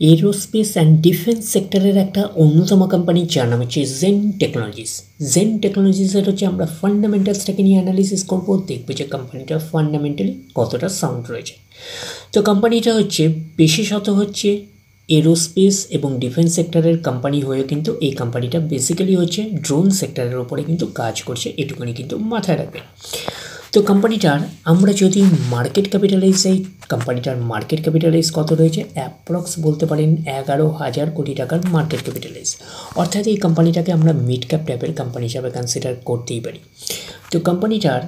Aerospace and defence সেক্টরের একটা অন্যতম কোম্পানি যার নাম হচ্ছে জেন টেকনোলজিস। জেন টেকনোলজিসের হচ্ছে আমরা ফান্ডামেন্টালসটাকে নিয়ে অ্যানালিসিস করবো, দেখবো যে কোম্পানিটা ফান্ডামেন্টালি কতটা সাউন্ড রয়েছে। তো কোম্পানিটা হচ্ছে বিশেষত হচ্ছে এরোস্পেস এবং ডিফেন্স সেক্টরের কোম্পানি হয়েও কিন্তু এই কোম্পানিটা বেসিক্যালি হচ্ছে ড্রোন সেক্টরের ওপরে কিন্তু কাজ করছে, এটুকুনি কিন্তু মাথায় রাখবেন। তো কোম্পানিটার আমরা যদি মার্কেট ক্যাপিটালাইজ যাই, কোম্পানিটার মার্কেট ক্যাপিটালাইজ কত রয়েছে, অ্যাপ্রক্স বলতে পারেন 11,000 কোটি টাকার মার্কেট ক্যাপিটালাইজ। অর্থাৎ এই কোম্পানিটাকে আমরা মিড ক্যাপ টাইপের কোম্পানি হিসাবে কনসিডার করতেই পারি। তো কোম্পানিটার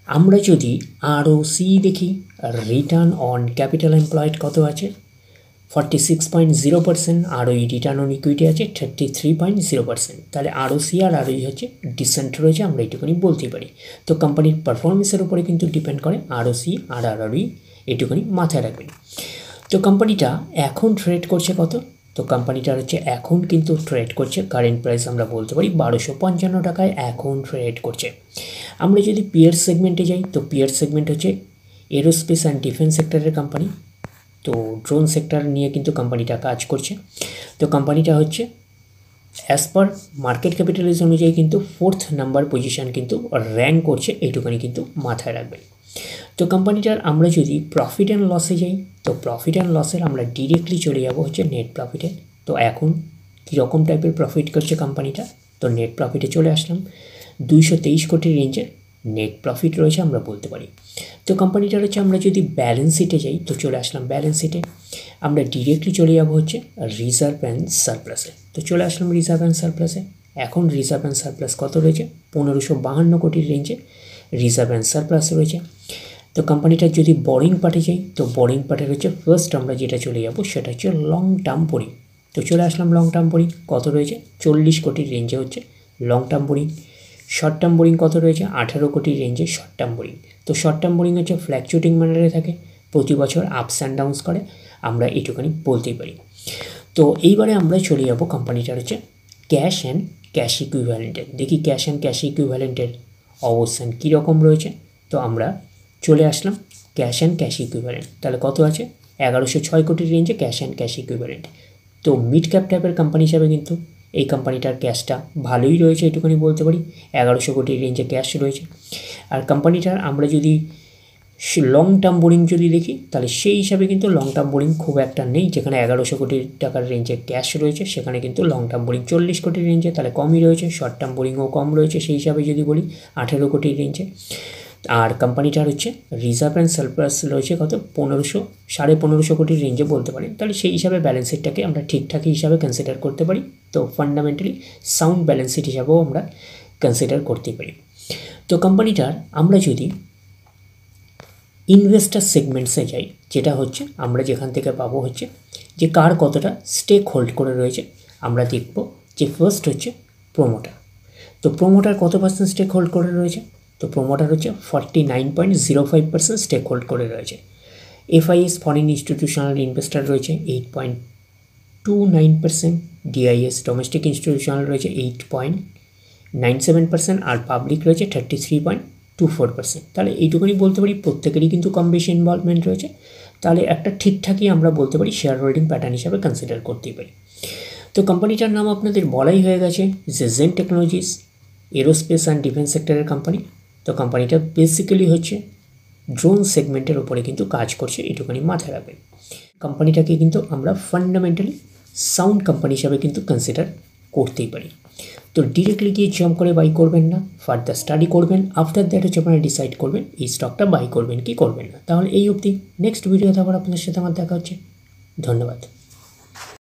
আমরা যদি ROC দেখি, রিটার্ন অন ক্যাপিটাল এমপ্লয়েড কত আছে, 46.0%, ROE রিটার্ন অন ইকুইটি আছে 33.0%। তাহলে ROC আর ROE হচ্ছে ডিসেন্ট রয়েছে, আমরা এইটুকুনি বলতেই পারি। তো কোম্পানির পারফরমেন্সের উপরে কিন্তু ডিপেন্ড করে ROC আর ROE, এইটুকুনি মাথায় রাখবেন। তো কোম্পানিটা এখন ট্রেড করছে কত, তো কোম্পানিটার হচ্ছে এখন কিন্তু ট্রেড করছে, কারেন্ট প্রাইস আমরা বলতে পারি 1255 টাকায় এখন ট্রেড করছে। আমরা যদি পিয়ার সেগমেন্টে যাই, তো পিয়ার সেগমেন্ট হচ্ছে এরোস্পেস অ্যান্ড ডিফেন্স সেক্টরের কোম্পানি। তো ড্রোন সেক্টর নিয়ে কিন্তু কোম্পানিটা কাজ করছে। তো কোম্পানিটা হচ্ছে অ্যাজ পার মার্কেট ক্যাপিটালাইজ অনুযায়ী কিন্তু 4th নাম্বার পজিশন কিন্তু র্যাঙ্ক করছে, এইটুখানি কিন্তু মাথায় রাখবেন। তো কোম্পানিটার আমরা যদি প্রফিট অ্যান্ড লসে যাই, তো প্রফিট অ্যান্ড লসের আমরা ডিরেক্টলি চলে যাব হচ্ছে নেট প্রফিটে। তো এখন কীরকম টাইপের প্রফিট করছে কোম্পানিটা, তো নেট প্রফিটে চলে আসলাম, 223 কোটির রেঞ্জে নেট প্রফিট রয়েছে আমরা বলতে পারি। তো কোম্পানিটার হচ্ছে আমরা যদি ব্যালেন্স শিটে যাই, তো চলে আসলাম ব্যালেন্স শিটে, আমরা ডিরেক্টলি চলে যাব হচ্ছে রিজার্ভ অ্যান্ড সারপ্লাসে। তো চলে আসলাম রিজার্ভ অ্যান্ড সারপ্লাসে। এখন রিজার্ভ অ্যান্ড সারপ্লাস কত রয়েছে, 1552 কোটির রেঞ্জে রিজার্ভ অ্যান্ড সারপ্লাস রয়েছে। তো কোম্পানিটার যদি বোরিং পার্টে যাই, তো বোরিং পার্টের হচ্ছে ফার্স্ট আমরা যেটা চলে যাব সেটা হচ্ছে লং টার্ম বোরিং। তো চলে আসলাম লং টার্ম বোরিং, কত রয়েছে 40 কোটির রেঞ্জে হচ্ছে long term boring. Short term boring কত রয়েছে 18 কোটির রেঞ্জে শর্ট টার্ম বোরিং। তো শর্ট টার্ম বোরিং হচ্ছে ফ্ল্যাকচুয়েটিং ম্যানারে থাকে, প্রতি বছর আপস অ্যান্ড ডাউনস করে, আমরা এইটুখানি বলতেই পারি। তো এইবারে আমরা চলে যাব কোম্পানিটার হচ্ছে ক্যাশ অ্যান্ড ক্যাশ ইকুইভ্যালেন্টের, দেখি ক্যাশ অ্যান্ড ক্যাশ ইকুইভ্যালেন্টের অবস্থান কীরকম রয়েছে। তো আমরা চলে আসলাম ক্যাশ অ্যান্ড ক্যাশ ইকুইভ্যালেন্ট, তাহলে কত আছে 1106 কোটির রেঞ্জে ক্যাশ অ্যান্ড ক্যাশ ইকুইভ্যালেন্ট। তো মিড ক্যাপ টাইপের কোম্পানি হিসাবে কিন্তু এই কোম্পানিটার ক্যাশটা ভালোই রয়েছে, এটুকুনি বলতে পারি, 1100 কোটির রেঞ্জে ক্যাশ রয়েছে। আর কোম্পানিটার আমরা যদি লং টার্ম বোরিং যদি দেখি, তাহলে সেই হিসাবে কিন্তু লং টার্ম বোরিং খুব একটা নেই, যেখানে 1100 কোটি টাকার রেঞ্জে ক্যাশ রয়েছে সেখানে কিন্তু লং টার্ম বোরিং 40 কোটির রেঞ্জে, তাহলে কমই রয়েছে। শর্ট টার্ম বোরিংও কম রয়েছে সেই হিসাবে যদি বলি 18 কোটির রেঞ্জে। আর কোম্পানিটার হচ্ছে রিজার্ভ অ্যান্ড সারপ্লাস রয়েছে কত 1500 কোটির রেঞ্জে বলতে পারি, তাহলে সেই হিসাবে ব্যালেন্স শিটটাকে আমরা ঠিকঠাক হিসাবে কনসিডার করতে পারি। তো ফান্ডামেন্টালি সাউন্ড ব্যালেন্স শিট হিসাবেও আমরা কনসিডার করতে পারি। তো কোম্পানিটার আমরা যদি ইনভেস্টার সেগমেন্টসে যাই, যেটা হচ্ছে আমরা যেখান থেকে পাবো হচ্ছে যে কার কতটা স্টেক হোল্ড করে রয়েছে, আমরা দেখব যে ফার্স্ট হচ্ছে প্রোমোটার। তো প্রোমোটার কত পার্সেন্ট স্টেক হোল্ড করে রয়েছে, তো প্রোমোটার হচ্ছে 49.05% স্টেক হোল্ড করে রয়েছে। FIS ফরেন ইনস্টিটিউশনাল ইনভেস্টার রয়েছে 8.29%, DIS ডোমেস্টিক ইনস্টিটিউশনাল রয়েছে 8.97%, আর পাবলিক রয়েছে 33.24%। তাহলে এইটুকুনি বলতে পারি প্রত্যেকেরই কিন্তু কম বেশি ইনভলভমেন্ট রয়েছে, তাহলে একটা ঠিকঠাকই আমরা বলতে পারি শেয়ার হোল্ডিং প্যাটার্ন হিসাবে কনসিডার করতেই পারি। তো কোম্পানিটার নাম আপনাদের বলাই হয়ে গেছে যে Zen Technologies, aerospace and defence সেক্টরের কোম্পানি। তো কোম্পানিটা বেসিক্যালি হচ্ছে ড্রোন সেগমেন্টের ওপরে কিন্তু কাজ করছে, এটুকুনি মাথায় রাখবেন। কোম্পানিটাকে কিন্তু আমরা ফান্ডামেন্টালি সাউন্ড কোম্পানি হিসাবে কিন্তু কনসিডার করতেই পারি। তো ডিরেক্টলি গিয়ে জাম্প করে বাই করবেন না, ফার্দার স্টাডি করবেন, আফটার দ্যাট হচ্ছে আপনারা ডিসাইড করবেন এই স্টকটা বাই করবেন কি করবেন না। তাহলে এই অবধি, নেক্সট ভিডিওতে আবার আপনাদের সাথে আমার দেখা হচ্ছে। ধন্যবাদ।